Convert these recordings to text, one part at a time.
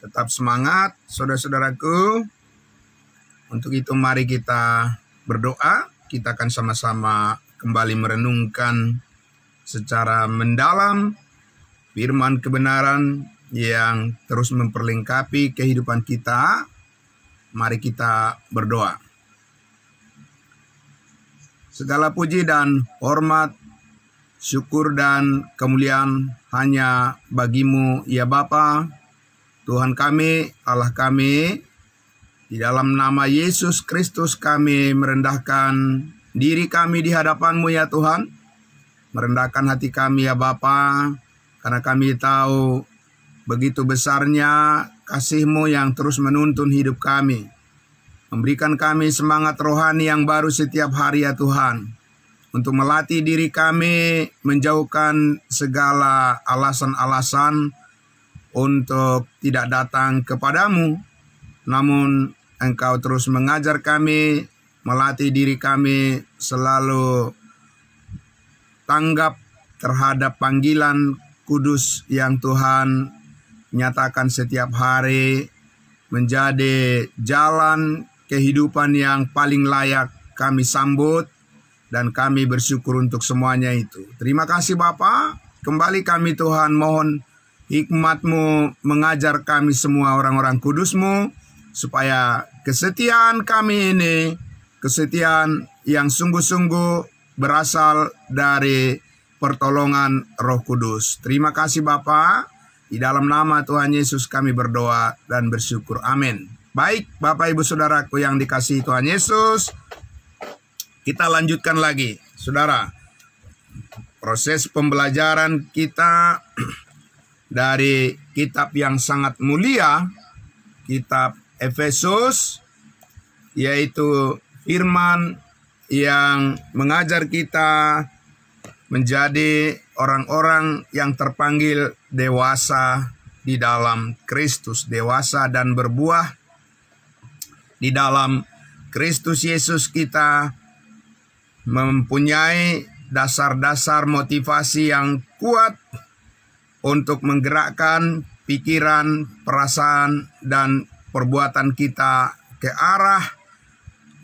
Tetap semangat, saudara-saudaraku. Untuk itu mari kita berdoa. Kita akan sama-sama kembali merenungkan secara mendalam firman kebenaran yang terus memperlengkapi kehidupan kita. Mari kita berdoa. Segala puji dan hormat, syukur dan kemuliaan hanya bagimu ya Bapa, Tuhan kami, Allah kami. Di dalam nama Yesus Kristus kami merendahkan diri kami di hadapan-Mu ya Tuhan. Merendahkan hati kami ya Bapa, karena kami tahu begitu besarnya kasih-Mu yang terus menuntun hidup kami. Memberikan kami semangat rohani yang baru setiap hari ya Tuhan. Untuk melatih diri kami menjauhkan segala alasan-alasan untuk tidak datang kepadamu. Namun Engkau terus mengajar kami, melatih diri kami selalu tanggap terhadap panggilan kudus yang Tuhan nyatakan setiap hari, menjadi jalan kehidupan yang paling layak kami sambut, dan kami bersyukur untuk semuanya itu. Terima kasih Bapa. Kembali kami Tuhan mohon hikmat-Mu mengajar kami semua orang-orang kudus-Mu, supaya kesetiaan kami ini, kesetiaan yang sungguh-sungguh berasal dari pertolongan Roh Kudus. Terima kasih Bapa. Di dalam nama Tuhan Yesus kami berdoa dan bersyukur. Amin. Baik Bapak Ibu Saudaraku yang dikasihi Tuhan Yesus, kita lanjutkan lagi. Saudara, proses pembelajaran kita dari kitab yang sangat mulia, kitab Efesus, yaitu firman yang mengajar kita menjadi orang-orang yang terpanggil dewasa di dalam Kristus, dewasa dan berbuah di dalam Kristus Yesus. Kita mempunyai dasar-dasar motivasi yang kuat untuk menggerakkan pikiran, perasaan, dan perbuatan kita ke arah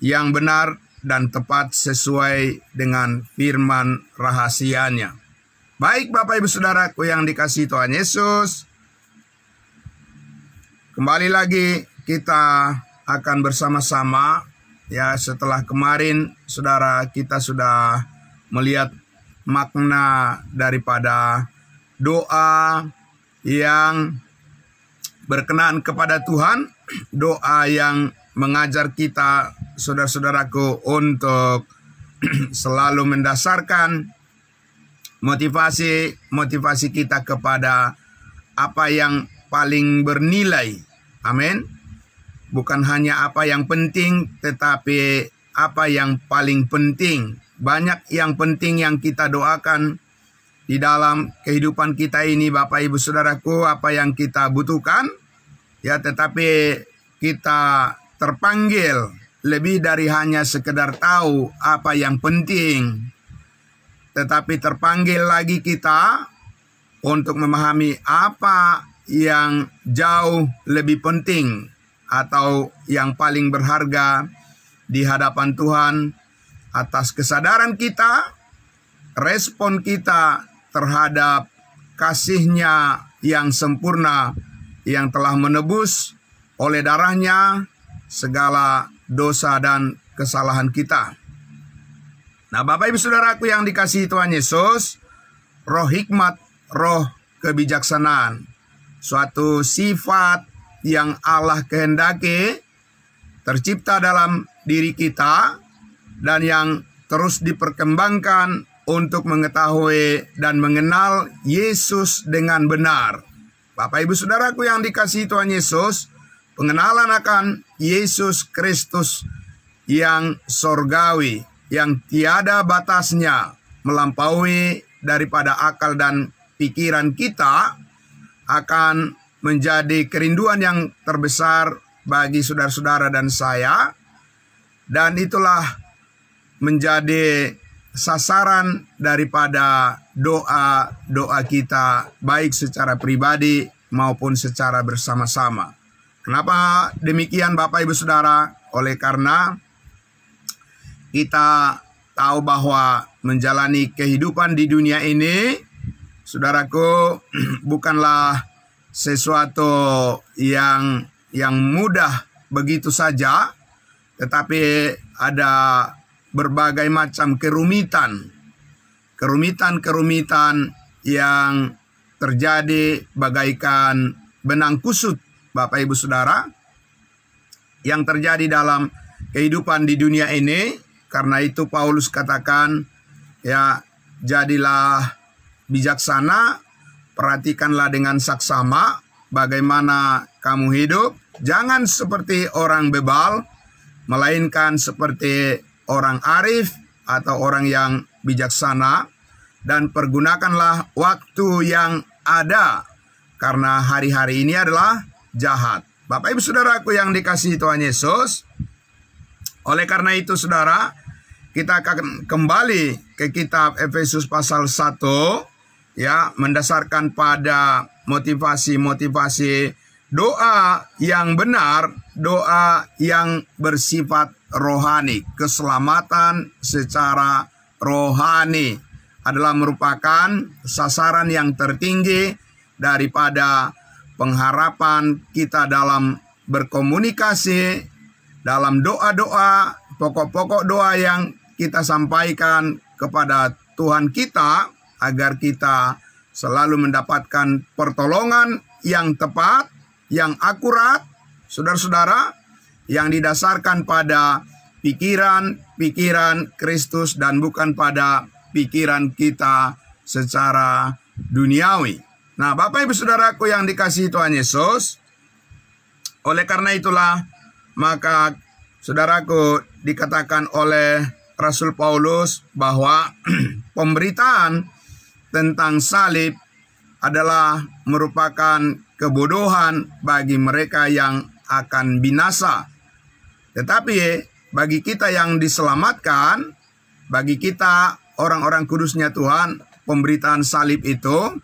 yang benar dan tepat sesuai dengan firman rahasianya. Baik Bapak Ibu Saudaraku yang dikasihi Tuhan Yesus, kembali lagi kita akan bersama-sama ya. Setelah kemarin saudara kita sudah melihat makna daripada doa yang berkenan kepada Tuhan, doa yang mengajar kita saudara-saudaraku untuk selalu mendasarkan motivasi kita kepada apa yang paling bernilai. Amin. Bukan hanya apa yang penting, tetapi apa yang paling penting. Banyak yang penting yang kita doakan di dalam kehidupan kita ini Bapak Ibu Saudaraku, apa yang kita butuhkan ya, tetapi kita terpanggil lebih dari hanya sekedar tahu apa yang penting, tetapi terpanggil lagi kita untuk memahami apa yang jauh lebih penting atau yang paling berharga di hadapan Tuhan, atas kesadaran kita, respon kita terhadap kasih-Nya yang sempurna yang telah menebus oleh darah-Nya segala dosa dan kesalahan kita. Nah Bapak Ibu Saudaraku yang dikasihi Tuhan Yesus, roh hikmat, roh kebijaksanaan, suatu sifat yang Allah kehendaki tercipta dalam diri kita dan yang terus diperkembangkan untuk mengetahui dan mengenal Yesus dengan benar. Bapak Ibu Saudaraku yang dikasihi Tuhan Yesus, pengenalan akan Yesus Kristus yang sorgawi, yang tiada batasnya, melampaui daripada akal dan pikiran kita, akan menjadi kerinduan yang terbesar bagi saudara-saudara dan saya. Dan itulah menjadi sasaran daripada doa-doa kita, baik secara pribadi maupun secara bersama-sama. Kenapa demikian Bapak Ibu Saudara? Oleh karena kita tahu bahwa menjalani kehidupan di dunia ini, saudaraku, bukanlah sesuatu yang mudah begitu saja, tetapi ada berbagai macam kerumitan yang terjadi bagaikan benang kusut, Bapak Ibu Saudara, yang terjadi dalam kehidupan di dunia ini. Karena itu Paulus katakan, ya, jadilah bijaksana, perhatikanlah dengan saksama bagaimana kamu hidup. Jangan seperti orang bebal, melainkan seperti orang arif atau orang yang bijaksana. Dan pergunakanlah waktu yang ada, karena hari-hari ini adalah jahat. Bapak Ibu Saudaraku yang dikasihi Tuhan Yesus, oleh karena itu saudara, kita akan kembali ke kitab Efesus pasal 1, ya, mendasarkan pada motivasi doa yang benar, doa yang bersifat rohani. Keselamatan secara rohani adalah merupakan sasaran yang tertinggi daripada pengharapan kita dalam berkomunikasi, dalam doa-doa, pokok-pokok doa yang kita sampaikan kepada Tuhan kita, agar kita selalu mendapatkan pertolongan yang tepat, yang akurat, saudara-saudara, yang didasarkan pada pikiran Kristus dan bukan pada pikiran kita secara duniawi. Nah, Bapak Ibu Saudaraku yang dikasihi Tuhan Yesus, oleh karena itulah maka saudaraku, dikatakan oleh Rasul Paulus bahwa pemberitaan tentang salib adalah merupakan kebodohan bagi mereka yang akan binasa. Tetapi bagi kita yang diselamatkan, bagi kita orang-orang kudusnya Tuhan, pemberitaan salib itu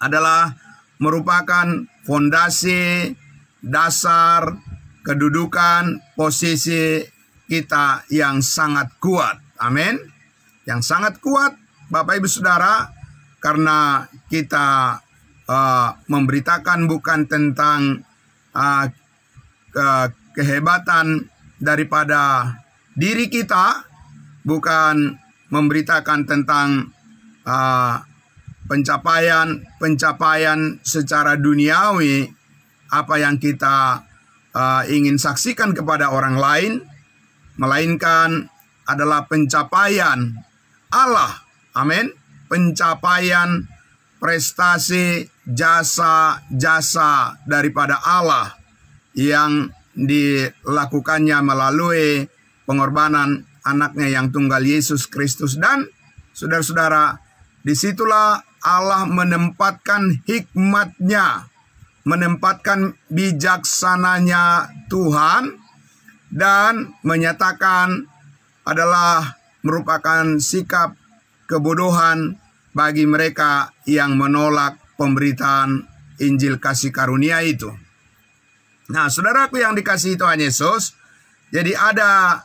adalah merupakan fondasi, dasar, kedudukan, posisi kita yang sangat kuat. Amin. Yang sangat kuat, Bapak Ibu Saudara, karena kita memberitakan bukan tentang kehebatan daripada diri kita, bukan memberitakan tentang pencapaian secara duniawi, apa yang kita ingin saksikan kepada orang lain, melainkan adalah pencapaian Allah. Amin. Pencapaian prestasi jasa-jasa daripada Allah yang dilakukannya melalui pengorbanan anaknya yang tunggal Yesus Kristus. Dan saudara-saudara, disitulah Allah menempatkan hikmatnya, menempatkan bijaksananya Tuhan, dan menyatakan adalah merupakan sikap kebodohan bagi mereka yang menolak pemberitaan Injil kasih karunia itu. Nah, saudaraku yang dikasihi Tuhan Yesus, jadi ada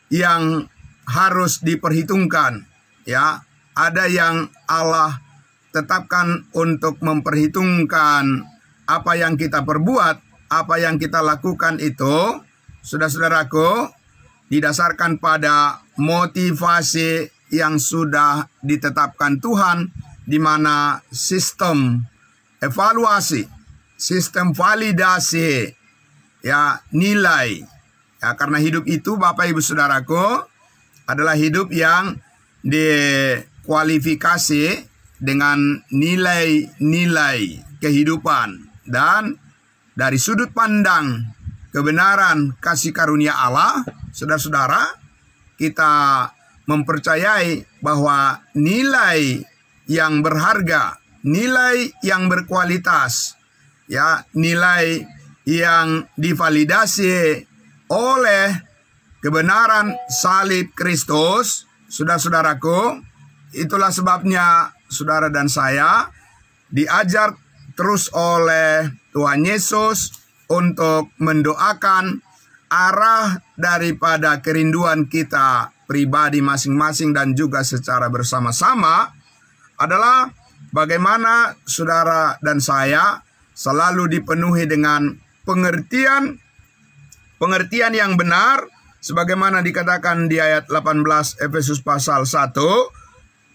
yang harus diperhitungkan, ya. Ada yang Allah tetapkan untuk memperhitungkan apa yang kita perbuat, apa yang kita lakukan itu, saudara-saudaraku, didasarkan pada motivasi yang sudah ditetapkan Tuhan, di mana sistem evaluasi, sistem validasi, ya, nilai. Ya, karena hidup itu, Bapak Ibu Saudaraku, adalah hidup yang dikualifikasi dengan nilai-nilai kehidupan. Dan dari sudut pandang kebenaran kasih karunia Allah, saudara-saudara, kita mempercayai bahwa nilai yang berharga, nilai yang berkualitas, ya, nilai yang divalidasi oleh kebenaran salib Kristus, saudara-saudaraku. Itulah sebabnya saudara dan saya diajar terus oleh Tuhan Yesus untuk mendoakan arah daripada kerinduan kita pribadi masing-masing dan juga secara bersama-sama adalah bagaimana saudara dan saya selalu dipenuhi dengan pengertian yang benar sebagaimana dikatakan di ayat 18 Efesus pasal 1,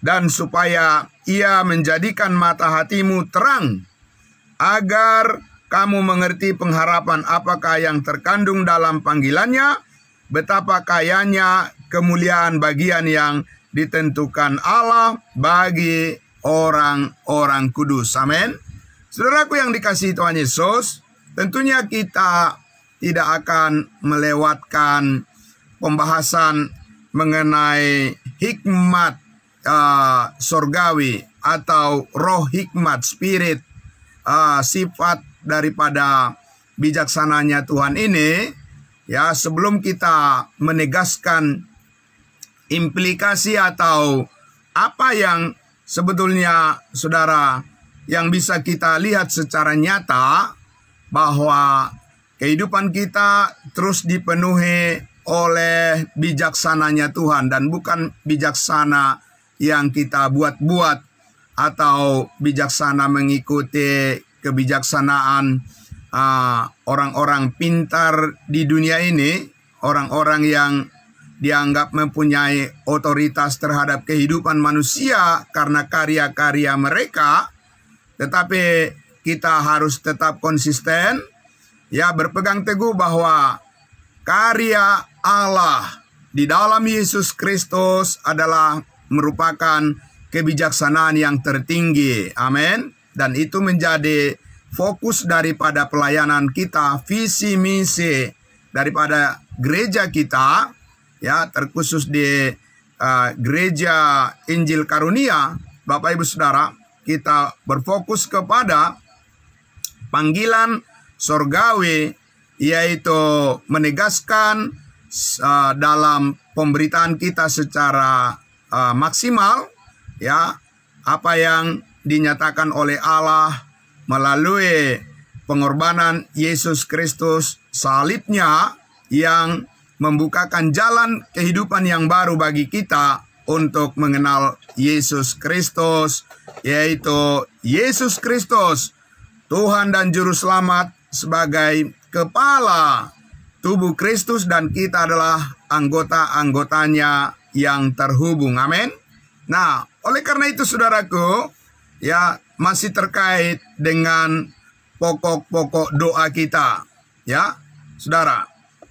dan supaya ia menjadikan mata hatimu terang agar kamu mengerti pengharapan apakah yang terkandung dalam panggilannya, betapa kayanya kemuliaan bagian yang ditentukan Allah bagi orang-orang kudus. Amin. Saudaraku yang dikasihi Tuhan Yesus, tentunya kita tidak akan melewatkan pembahasan mengenai hikmat sorgawi atau roh hikmat, spirit, sifat daripada bijaksananya Tuhan ini, ya, sebelum kita menegaskan implikasi atau apa yang sebetulnya saudara yang bisa kita lihat secara nyata bahwa kehidupan kita terus dipenuhi oleh bijaksananya Tuhan dan bukan bijaksana yang kita buat-buat atau bijaksana mengikuti kebijaksanaan orang-orang pintar di dunia ini, orang-orang yang dianggap mempunyai otoritas terhadap kehidupan manusia karena karya-karya mereka, tetapi kita harus tetap konsisten, ya, berpegang teguh bahwa karya Allah di dalam Yesus Kristus adalah merupakan kebijaksanaan yang tertinggi. Amin. Dan itu menjadi fokus daripada pelayanan kita, visi misi daripada gereja kita, ya, terkhusus di gereja Injil Karunia. Bapak Ibu Saudara, kita berfokus kepada panggilan sorgawi, yaitu menegaskan dalam pemberitaan kita secara maksimal, ya, apa yang dinyatakan oleh Allah melalui pengorbanan Yesus Kristus, salibnya yang membukakan jalan kehidupan yang baru bagi kita untuk mengenal Yesus Kristus, yaitu Yesus Kristus, Tuhan dan Juru Selamat sebagai kepala tubuh Kristus, dan kita adalah anggota-anggotanya yang terhubung. Amin. Nah, oleh karena itu saudaraku, ya, masih terkait dengan pokok-pokok doa kita, ya, saudara.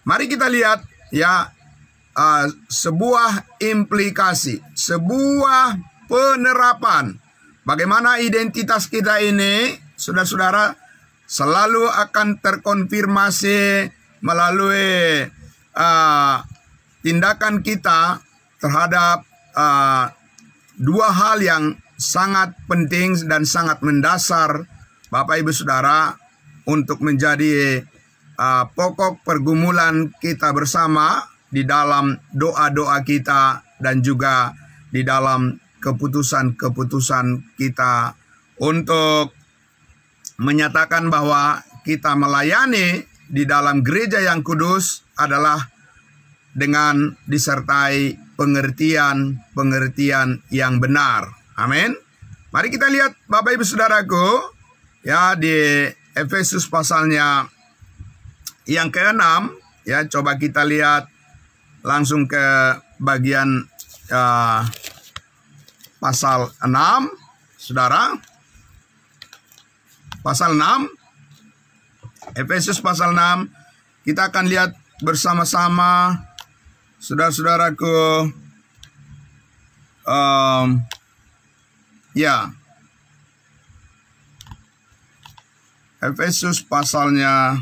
Mari kita lihat, ya, sebuah implikasi, sebuah penerapan bagaimana identitas kita ini, saudara-saudara, selalu akan terkonfirmasi melalui tindakan kita terhadap dua hal yang sangat penting dan sangat mendasar, Bapak Ibu Saudara, untuk menjadi pokok pergumulan kita bersama di dalam doa-doa kita dan juga di dalam keputusan-keputusan kita untuk menyatakan bahwa kita melayani di dalam gereja yang kudus adalah dengan disertai pengertian yang benar. Amin. Mari kita lihat Bapak Ibu Saudaraku, ya, di Efesus pasalnya yang ke-6, ya, coba kita lihat langsung ke bagian pasal 6, saudara. Pasal 6, Efesus pasal 6, kita akan lihat bersama-sama, saudara-saudaraku, ya, Efesus pasalnya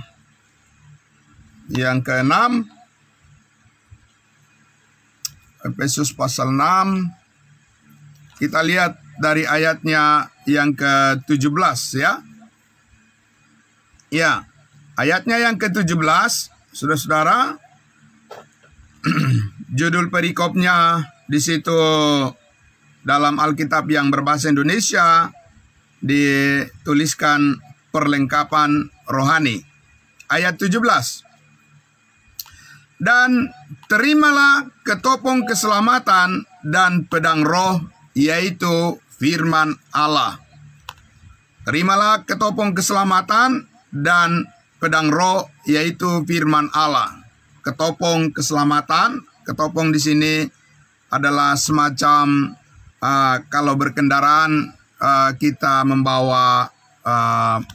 yang ke-6, Efesus pasal 6, kita lihat dari ayatnya yang ke-17, ya. Ya, ayatnya yang ke-17, saudara-saudara, judul perikopnya di situ dalam Alkitab yang berbahasa Indonesia, dituliskan perlengkapan rohani. Ayat 17. Dan terimalah ketopong keselamatan dan pedang roh, yaitu firman Allah. Terimalah ketopong keselamatan dan pedang roh, yaitu firman Allah. Ketopong keselamatan, ketopong di sini adalah semacam kalau berkendaraan kita membawa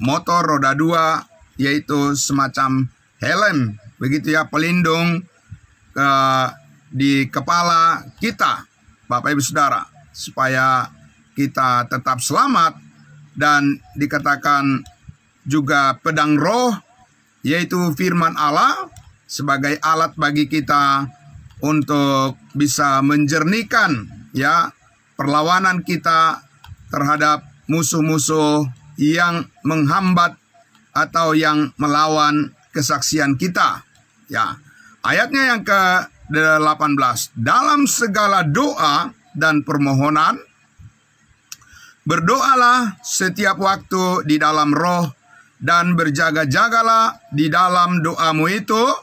motor roda 2, yaitu semacam helm, begitu ya, pelindung di kepala kita, Bapak Ibu Saudara, supaya kita tetap selamat. Dan dikatakan juga pedang roh, yaitu firman Allah, sebagai alat bagi kita untuk bisa menjernihkan ya perlawanan kita terhadap musuh-musuh yang menghambat atau yang melawan kesaksian kita. Ya, ayatnya yang ke-18. Dalam segala doa dan permohonan, berdoalah setiap waktu di dalam roh, dan berjaga-jagalah di dalam doamu itu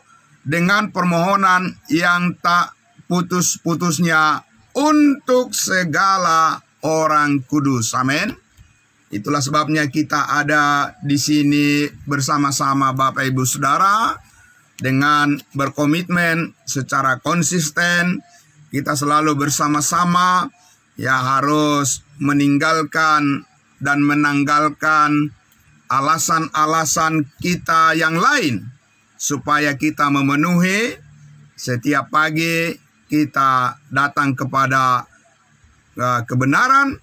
dengan permohonan yang tak putus-putusnya untuk segala orang kudus. Amin. Itulah sebabnya kita ada di sini bersama-sama Bapak Ibu Saudara, dengan berkomitmen secara konsisten. Kita selalu bersama-sama ya, harus meninggalkan dan menanggalkan alasan-alasan kita yang lain, supaya kita memenuhi. Setiap pagi kita datang kepada kebenaran,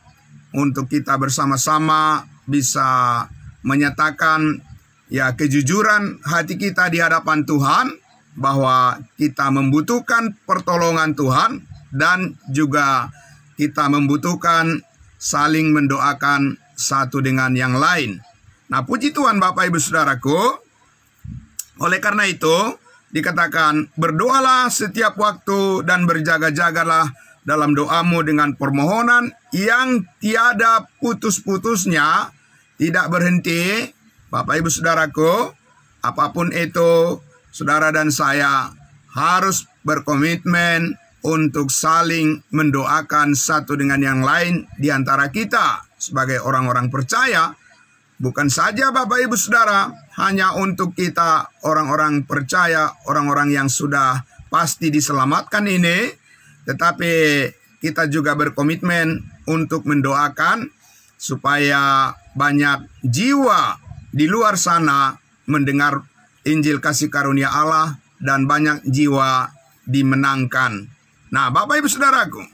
untuk kita bersama-sama bisa menyatakan ya kejujuran hati kita di hadapan Tuhan, bahwa kita membutuhkan pertolongan Tuhan, dan juga kita membutuhkan saling mendoakan satu dengan yang lain. Nah, puji Tuhan Bapak Ibu Saudaraku, oleh karena itu dikatakan berdoalah setiap waktu dan berjaga-jagalah dalam doamu dengan permohonan yang tiada putus-putusnya, tidak berhenti. Bapak Ibu Saudaraku, apapun itu, saudara dan saya harus berkomitmen untuk saling mendoakan satu dengan yang lain di antara kita sebagai orang-orang percaya. Bukan saja Bapak Ibu Saudara hanya untuk kita orang-orang percaya, orang-orang yang sudah pasti diselamatkan ini, tetapi kita juga berkomitmen untuk mendoakan supaya banyak jiwa di luar sana mendengar Injil kasih karunia Allah, dan banyak jiwa dimenangkan. Nah, Bapak Ibu Saudaraku,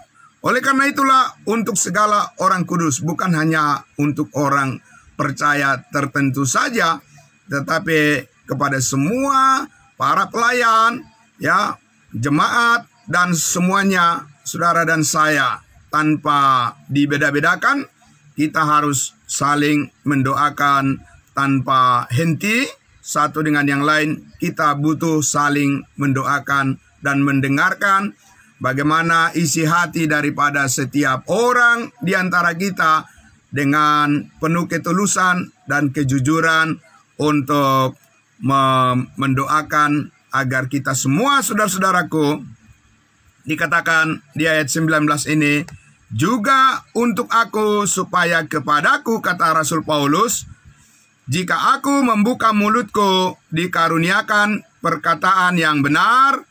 oleh karena itulah untuk segala orang kudus, bukan hanya untuk orang percaya tertentu saja, tetapi kepada semua para pelayan, ya, jemaat, dan semuanya, saudara dan saya, tanpa dibeda-bedakan, kita harus saling mendoakan tanpa henti satu dengan yang lain. Kita butuh saling mendoakan dan mendengarkan bagaimana isi hati daripada setiap orang di antara kita, dengan penuh ketulusan dan kejujuran untuk mendoakan agar kita semua, saudara-saudaraku, dikatakan di ayat 19 ini, juga untuk aku, supaya kepadaku, kata Rasul Paulus, jika aku membuka mulutku, dikaruniakan perkataan yang benar,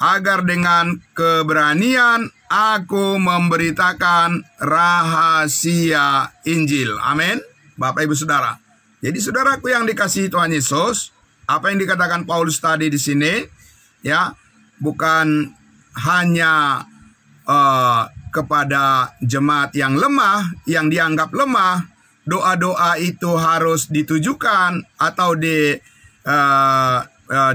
agar dengan keberanian aku memberitakan rahasia Injil. Amin. Bapak Ibu Saudara. Jadi saudaraku yang dikasihi Tuhan Yesus, apa yang dikatakan Paulus tadi di sini, ya, bukan hanya kepada jemaat yang lemah, yang dianggap lemah. Doa-doa itu harus ditujukan atau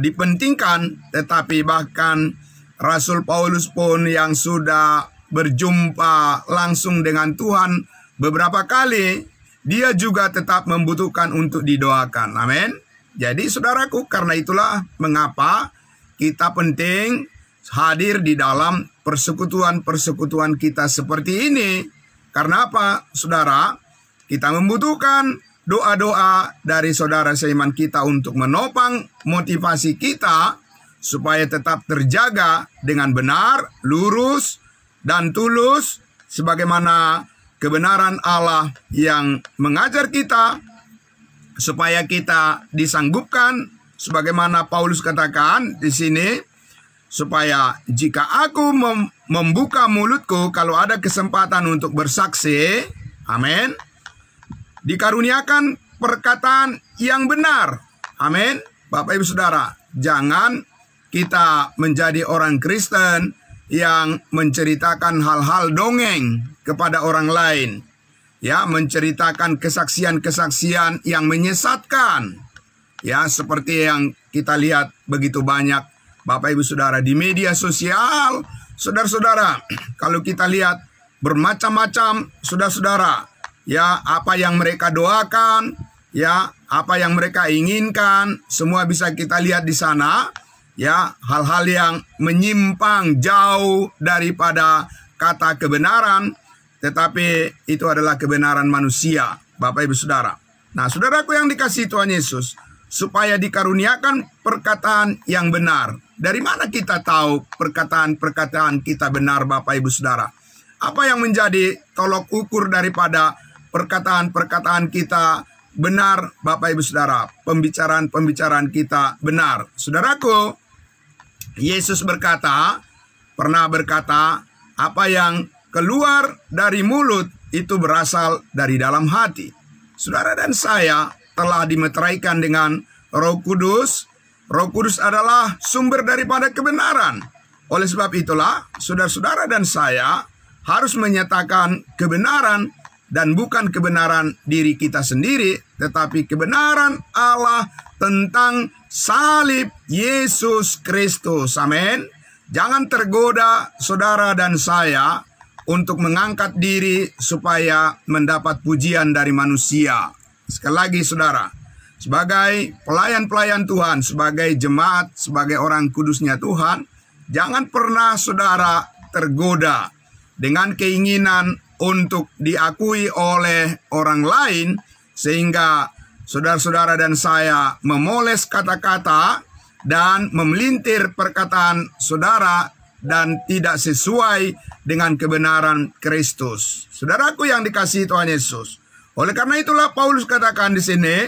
dipentingkan, tetapi bahkan Rasul Paulus pun yang sudah berjumpa langsung dengan Tuhan beberapa kali, dia juga tetap membutuhkan untuk didoakan. Amin. Jadi saudaraku, karena itulah mengapa kita penting hadir di dalam persekutuan-persekutuan kita seperti ini. Karena apa, saudara? kita membutuhkan doa-doa dari saudara seiman kita untuk menopang motivasi kita supaya tetap terjaga dengan benar, lurus, dan tulus sebagaimana kebenaran Allah yang mengajar kita supaya kita disanggupkan sebagaimana Paulus katakan di sini, supaya jika aku membuka mulutku kalau ada kesempatan untuk bersaksi, amin, dikaruniakan perkataan yang benar. Amin. Bapak Ibu Saudara, jangan kita menjadi orang Kristen yang menceritakan hal-hal dongeng kepada orang lain. Ya, menceritakan kesaksian-kesaksian yang menyesatkan. Ya, seperti yang kita lihat begitu banyak Bapak Ibu Saudara di media sosial. Saudara-saudara, kalau kita lihat bermacam-macam saudara-saudara, ya, apa yang mereka doakan, ya, apa yang mereka inginkan, semua bisa kita lihat di sana. Ya, hal-hal yang menyimpang jauh daripada kata kebenaran, tetapi itu adalah kebenaran manusia, Bapak Ibu Saudara. Nah, saudaraku yang dikasihi Tuhan Yesus, supaya dikaruniakan perkataan yang benar. Dari mana kita tahu perkataan-perkataan kita benar, Bapak Ibu Saudara? Apa yang menjadi tolok ukur daripada perkataan-perkataan kita benar, Bapak Ibu Saudara? Pembicaraan-pembicaraan kita benar. Saudaraku, Yesus pernah berkata, apa yang keluar dari mulut itu berasal dari dalam hati. Saudara dan saya telah dimeteraikan dengan Roh Kudus. Roh Kudus adalah sumber daripada kebenaran. Oleh sebab itulah, saudara-saudara dan saya harus menyatakan kebenaran, dan bukan kebenaran diri kita sendiri, tetapi kebenaran Allah tentang salib Yesus Kristus. Amin. Jangan tergoda saudara dan saya untuk mengangkat diri supaya mendapat pujian dari manusia. Sekali lagi saudara, sebagai pelayan-pelayan Tuhan, sebagai jemaat, sebagai orang kudusnya Tuhan, jangan pernah saudara tergoda dengan keinginan untuk diakui oleh orang lain, sehingga saudara-saudara dan saya memoles kata-kata dan memelintir perkataan saudara dan tidak sesuai dengan kebenaran Kristus. Saudaraku yang dikasihi Tuhan Yesus, oleh karena itulah Paulus katakan di sini,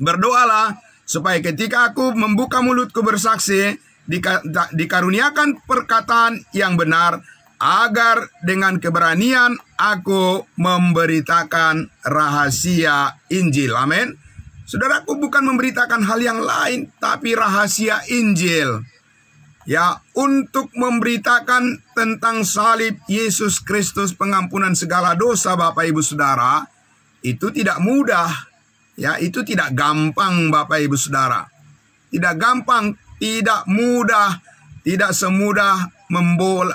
berdoalah supaya ketika aku membuka mulutku bersaksi, dikaruniakan perkataan yang benar, agar dengan keberanian aku memberitakan rahasia Injil. Amin. Saudaraku, bukan memberitakan hal yang lain, tapi rahasia Injil. Ya, untuk memberitakan tentang salib Yesus Kristus, pengampunan segala dosa, Bapak Ibu Saudara, itu tidak mudah. Ya, itu tidak gampang, Bapak Ibu Saudara. Tidak gampang, tidak mudah, tidak semudah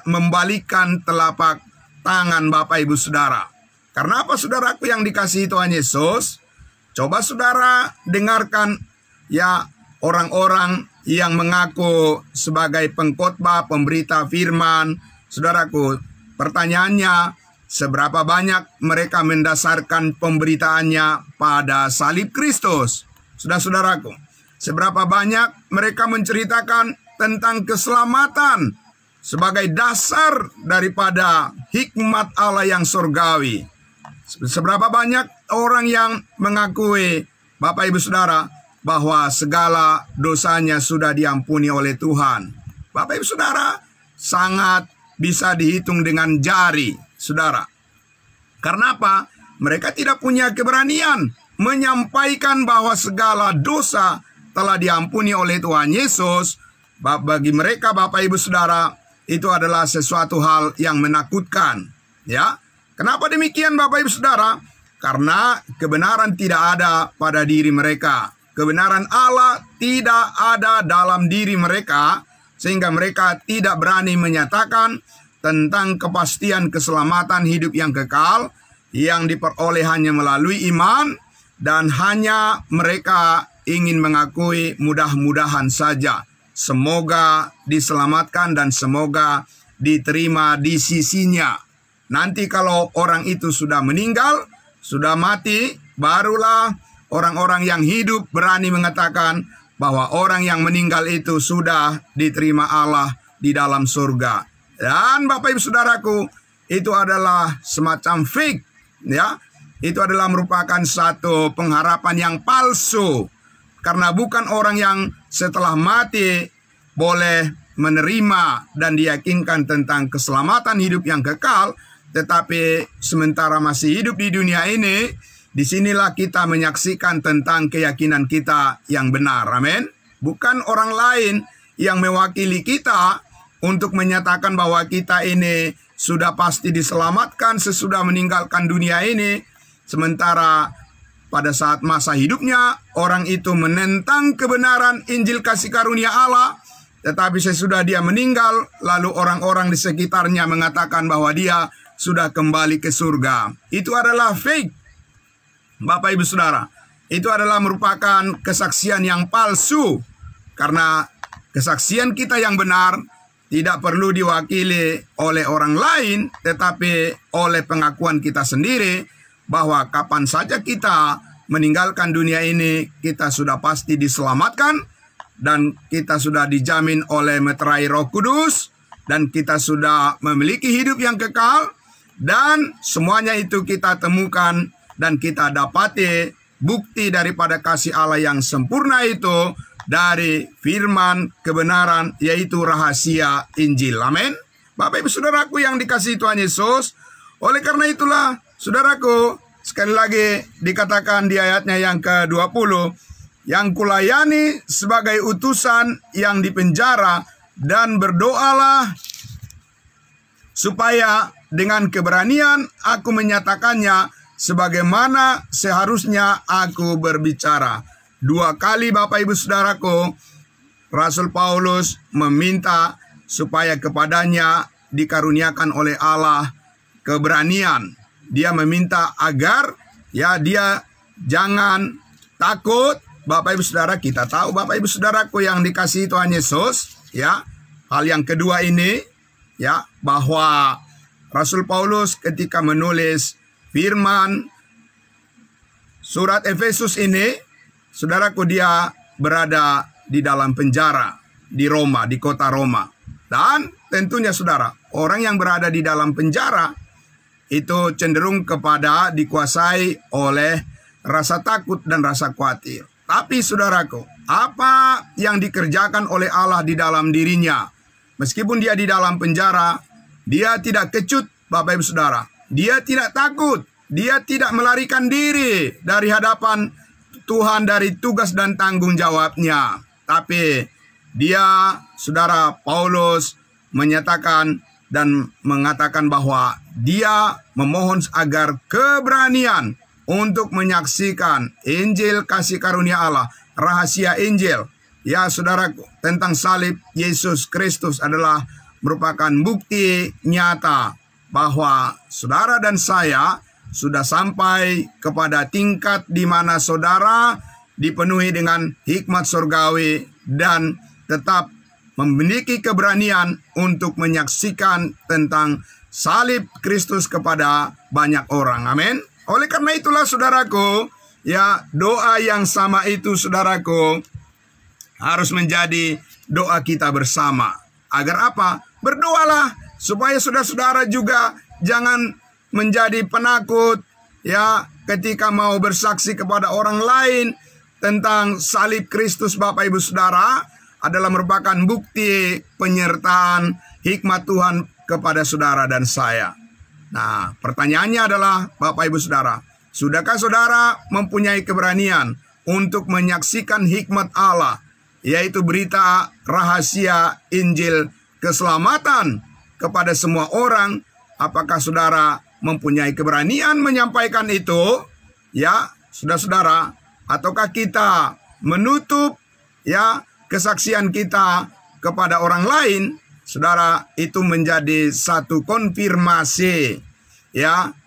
membalikkan telapak tangan Bapak Ibu Saudara. Karena apa saudaraku yang dikasihi Tuhan Yesus? Coba saudara dengarkan ya orang-orang yang mengaku sebagai pengkhotbah, pemberita firman. Saudaraku, pertanyaannya, seberapa banyak mereka mendasarkan pemberitaannya pada salib Kristus? Saudara-saudaraku, seberapa banyak mereka menceritakan tentang keselamatan sebagai dasar daripada hikmat Allah yang surgawi. Seberapa banyak orang yang mengakui, Bapak Ibu Saudara, bahwa segala dosanya sudah diampuni oleh Tuhan. Bapak Ibu Saudara, sangat bisa dihitung dengan jari, saudara. Karena apa? Mereka tidak punya keberanian menyampaikan bahwa segala dosa telah diampuni oleh Tuhan Yesus. Bagi mereka, Bapak Ibu Saudara, itu adalah sesuatu hal yang menakutkan. Ya, kenapa demikian, Bapak Ibu Saudara? Karena kebenaran tidak ada pada diri mereka. Kebenaran Allah tidak ada dalam diri mereka, sehingga mereka tidak berani menyatakan tentang kepastian keselamatan hidup yang kekal yang diperoleh hanya melalui iman, dan hanya mereka ingin mengakui mudah-mudahan saja. Semoga diselamatkan dan semoga diterima di sisinya. Nanti kalau orang itu sudah meninggal, sudah mati, barulah orang-orang yang hidup berani mengatakan bahwa orang yang meninggal itu sudah diterima Allah di dalam surga. Dan Bapak Ibu Saudaraku, itu adalah semacam fake, ya. Itu adalah merupakan satu pengharapan yang palsu. Karena bukan orang yang setelah mati boleh menerima dan diyakinkan tentang keselamatan hidup yang kekal, tetapi sementara masih hidup di dunia ini, disinilah kita menyaksikan tentang keyakinan kita yang benar. Amin. Bukan orang lain yang mewakili kita untuk menyatakan bahwa kita ini sudah pasti diselamatkan sesudah meninggalkan dunia ini. Sementara pada saat masa hidupnya, orang itu menentang kebenaran Injil kasih karunia Allah. Tetapi sesudah dia meninggal, lalu orang-orang di sekitarnya mengatakan bahwa dia sudah kembali ke surga. Itu adalah fake, Bapak Ibu Saudara. Itu adalah merupakan kesaksian yang palsu. Karena kesaksian kita yang benar tidak perlu diwakili oleh orang lain, tetapi oleh pengakuan kita sendiri, bahwa kapan saja kita meninggalkan dunia ini, kita sudah pasti diselamatkan, dan kita sudah dijamin oleh meterai Roh Kudus, dan kita sudah memiliki hidup yang kekal, dan semuanya itu kita temukan dan kita dapati bukti daripada kasih Allah yang sempurna itu dari firman kebenaran, yaitu rahasia Injil. Amin. Bapak Ibu Saudaraku yang dikasihi Tuhan Yesus, oleh karena itulah Saudaraku, sekali lagi dikatakan di ayatnya yang ke-20, yang kulayani sebagai utusan yang dipenjara, dan berdoalah supaya dengan keberanian aku menyatakannya sebagaimana seharusnya aku berbicara. 2 kali Bapak Ibu Saudaraku, Rasul Paulus meminta supaya kepadanya dikaruniakan oleh Allah keberanian. Dia meminta agar dia jangan takut. Bapak Ibu Saudara, kita tahu Bapak Ibu Saudaraku yang dikasihi Tuhan Yesus, hal yang kedua ini, bahwa Rasul Paulus ketika menulis firman surat Efesus ini, Saudaraku, dia berada di dalam penjara di Roma, di kota Roma. Dan tentunya Saudara, orang yang berada di dalam penjara itu cenderung kepada dikuasai oleh rasa takut dan rasa khawatir. Tapi Saudaraku, apa yang dikerjakan oleh Allah di dalam dirinya, meskipun dia di dalam penjara, dia tidak kecut, Bapak Ibu Saudara. Dia tidak takut, dia tidak melarikan diri dari hadapan Tuhan dari tugas dan tanggung jawabnya. Tapi dia, Saudara, Paulus menyatakan dan mengatakan bahwa dia memohon agar keberanian untuk menyaksikan Injil kasih karunia Allah, rahasia Injil. Ya Saudara, tentang salib Yesus Kristus adalah merupakan bukti nyata bahwa saudara dan saya sudah sampai kepada tingkat di mana saudara dipenuhi dengan hikmat surgawi dan tetap memiliki keberanian untuk menyaksikan tentang salib Kristus kepada banyak orang. Amin. Oleh karena itulah Saudaraku, doa yang sama itu Saudaraku harus menjadi doa kita bersama. Agar apa? Berdoalah supaya saudara-saudara juga jangan menjadi penakut ketika mau bersaksi kepada orang lain tentang salib Kristus. Bapak Ibu Saudara, adalah merupakan bukti penyertaan hikmat Tuhan kepada saudara dan saya. Nah, pertanyaannya adalah Bapak Ibu Saudara, sudahkah saudara mempunyai keberanian untuk menyaksikan hikmat Allah, yaitu berita rahasia Injil keselamatan kepada semua orang? Apakah saudara mempunyai keberanian menyampaikan itu? Saudara-saudara, ataukah kita menutup kesaksian kita kepada orang lain? Saudara, itu menjadi satu konfirmasi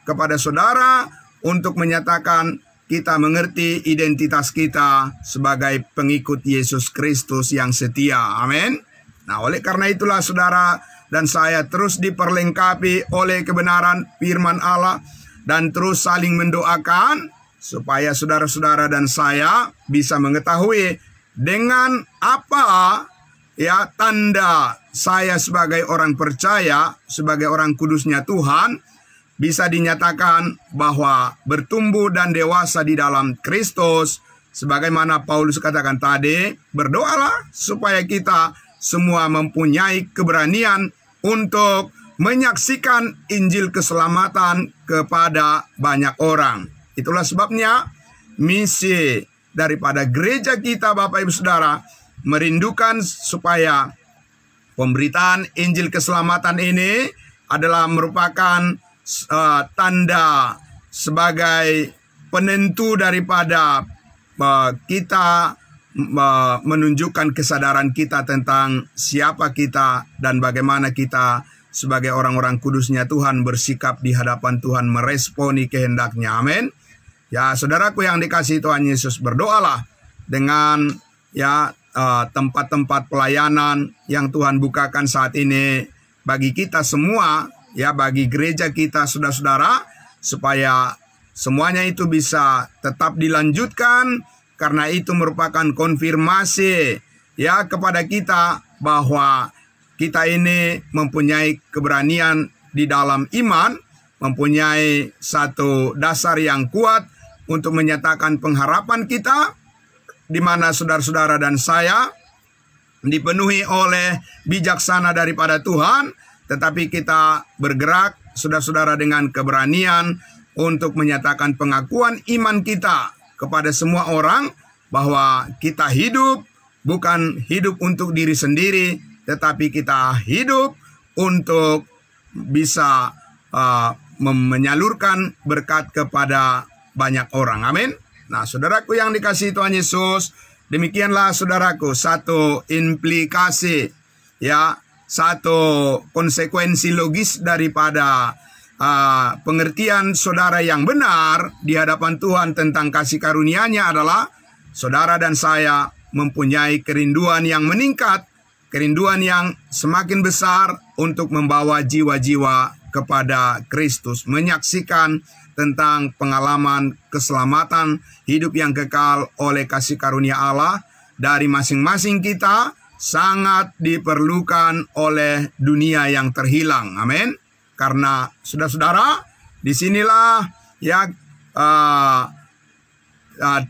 kepada saudara untuk menyatakan kita mengerti identitas kita sebagai pengikut Yesus Kristus yang setia. Amin. Nah, oleh karena itulah saudara dan saya terus diperlengkapi oleh kebenaran firman Allah dan terus saling mendoakan supaya saudara-saudara dan saya bisa mengetahui dengan apa ya tanda saya sebagai orang percaya, sebagai orang kudusnya Tuhan, bisa dinyatakan bahwa bertumbuh dan dewasa di dalam Kristus. Sebagaimana Paulus katakan tadi, berdoalah supaya kita semua mempunyai keberanian untuk menyaksikan Injil keselamatan kepada banyak orang. Itulah sebabnya misi daripada gereja kita, Bapak Ibu Saudara, merindukan supaya pemberitaan Injil keselamatan ini adalah merupakan tanda sebagai penentu daripada kita menunjukkan kesadaran kita tentang siapa kita dan bagaimana kita sebagai orang-orang kudusnya Tuhan bersikap di hadapan Tuhan, meresponi kehendaknya. Amin. Ya, saudaraku yang dikasihi Tuhan Yesus, berdoalah dengan ya tempat-tempat pelayanan yang Tuhan bukakan saat ini bagi kita semua, ya bagi gereja kita, saudara-saudara, supaya semuanya itu bisa tetap dilanjutkan, karena itu merupakan konfirmasi ya kepada kita bahwa kita ini mempunyai keberanian di dalam iman, mempunyai satu dasar yang kuat untuk menyatakan pengharapan kita, di mana saudara-saudara dan saya dipenuhi oleh bijaksana daripada Tuhan, tetapi kita bergerak, saudara-saudara, dengan keberanian untuk menyatakan pengakuan iman kita kepada semua orang bahwa kita hidup bukan hidup untuk diri sendiri, tetapi kita hidup untuk bisa menyalurkan berkat kepada banyak orang. Amin. Nah, saudaraku yang dikasihi Tuhan Yesus, demikianlah saudaraku satu implikasi, ya, satu konsekuensi logis daripada pengertian saudara yang benar di hadapan Tuhan tentang kasih karunia-Nya adalah saudara dan saya mempunyai kerinduan yang meningkat, kerinduan yang semakin besar untuk membawa jiwa-jiwa kepada Kristus, menyaksikan tentang pengalaman keselamatan hidup yang kekal oleh kasih karunia Allah dari masing-masing kita sangat diperlukan oleh dunia yang terhilang. Amin. Karena saudara-saudara, disinilah ya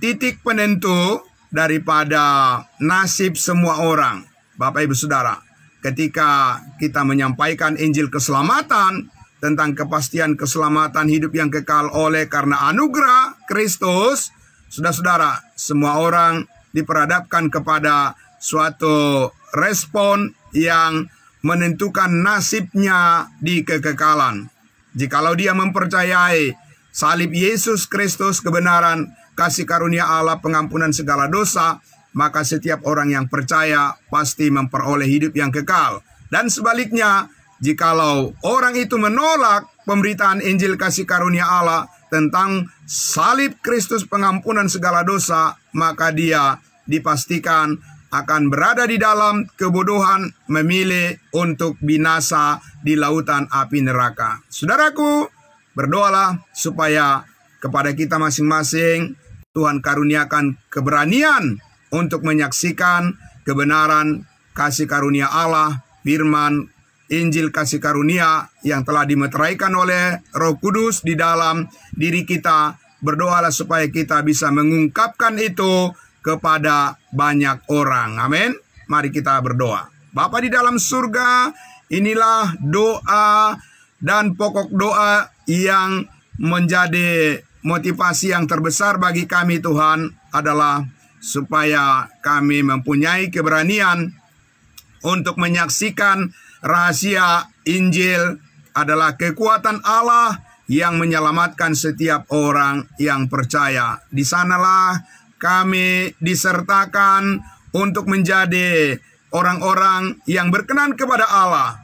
titik penentu daripada nasib semua orang, Bapak Ibu Saudara. Ketika kita menyampaikan Injil keselamatan tentang kepastian keselamatan hidup yang kekal oleh karena anugerah Kristus, saudara-saudara, semua orang diperhadapkan kepada suatu respon yang menentukan nasibnya di kekekalan. Jikalau dia mempercayai salib Yesus Kristus, kebenaran, kasih karunia Allah, pengampunan segala dosa, maka setiap orang yang percaya pasti memperoleh hidup yang kekal. Dan sebaliknya, jikalau orang itu menolak pemberitaan Injil kasih karunia Allah tentang salib Kristus, pengampunan segala dosa, maka dia dipastikan akan berada di dalam kebodohan, memilih untuk binasa di lautan api neraka. Saudaraku, berdoalah supaya kepada kita masing-masing Tuhan karuniakan keberanian untuk menyaksikan kebenaran kasih karunia Allah, firman Injil kasih karunia yang telah dimeteraikan oleh Roh Kudus di dalam diri kita. Berdoalah supaya kita bisa mengungkapkan itu kepada banyak orang. Amin. Mari kita berdoa. Bapa di dalam surga, inilah doa dan pokok doa yang menjadi motivasi yang terbesar bagi kami, Tuhan, adalah supaya kami mempunyai keberanian untuk menyaksikan rahasia Injil adalah kekuatan Allah yang menyelamatkan setiap orang yang percaya. Di sanalah kami disertakan untuk menjadi orang-orang yang berkenan kepada Allah.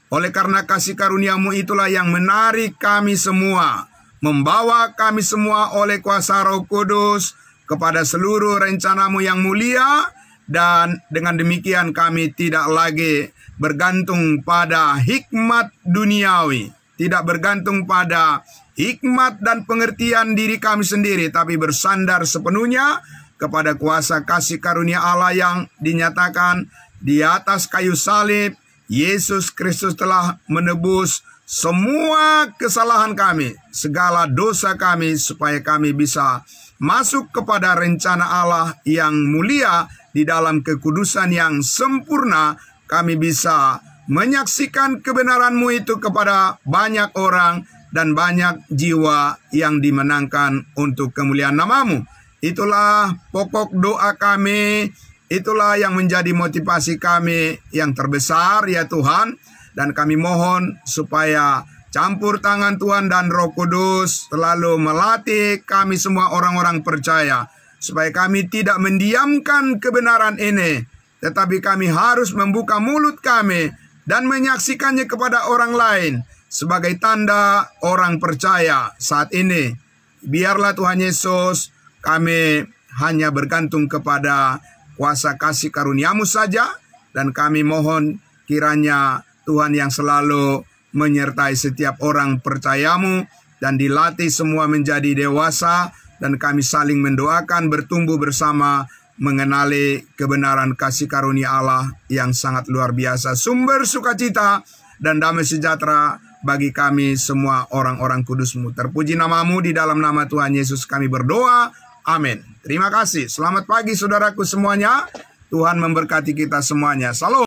Oleh karena kasih karunia-Mu itulah yang menarik kami semua, membawa kami semua oleh kuasa Roh Kudus kepada seluruh rencana-Mu yang mulia. Dan dengan demikian kami tidak lagi bergantung pada hikmat duniawi, tidak bergantung pada hikmat dan pengertian diri kami sendiri, tapi bersandar sepenuhnya kepada kuasa kasih karunia Allah yang dinyatakan di atas kayu salib. Yesus Kristus telah menebus semua kesalahan kami, segala dosa kami, supaya kami bisa masuk kepada rencana Allah yang mulia. Di dalam kekudusan yang sempurna, kami bisa menyaksikan kebenaran-Mu itu kepada banyak orang dan banyak jiwa yang dimenangkan untuk kemuliaan nama-Mu. Itulah pokok doa kami, itulah yang menjadi motivasi kami yang terbesar, ya Tuhan. Dan kami mohon supaya campur tangan Tuhan dan Roh Kudus selalu melatih kami semua orang-orang percaya, supaya kami tidak mendiamkan kebenaran ini, tetapi kami harus membuka mulut kami dan menyaksikannya kepada orang lain sebagai tanda orang percaya saat ini. Biarlah Tuhan Yesus, kami hanya bergantung kepada kuasa kasih karunia-Mu saja, dan kami mohon kiranya Tuhan yang selalu menyertai setiap orang percaya-Mu dan dilatih semua menjadi dewasa, dan kami saling mendoakan bertumbuh bersama mengenali kebenaran kasih karunia Allah yang sangat luar biasa, sumber sukacita dan damai sejahtera bagi kami semua orang-orang kudus-Mu. Terpuji nama-Mu, di dalam nama Tuhan Yesus kami berdoa. Amin. Terima kasih. Selamat pagi saudaraku semuanya. Tuhan memberkati kita semuanya. Salam.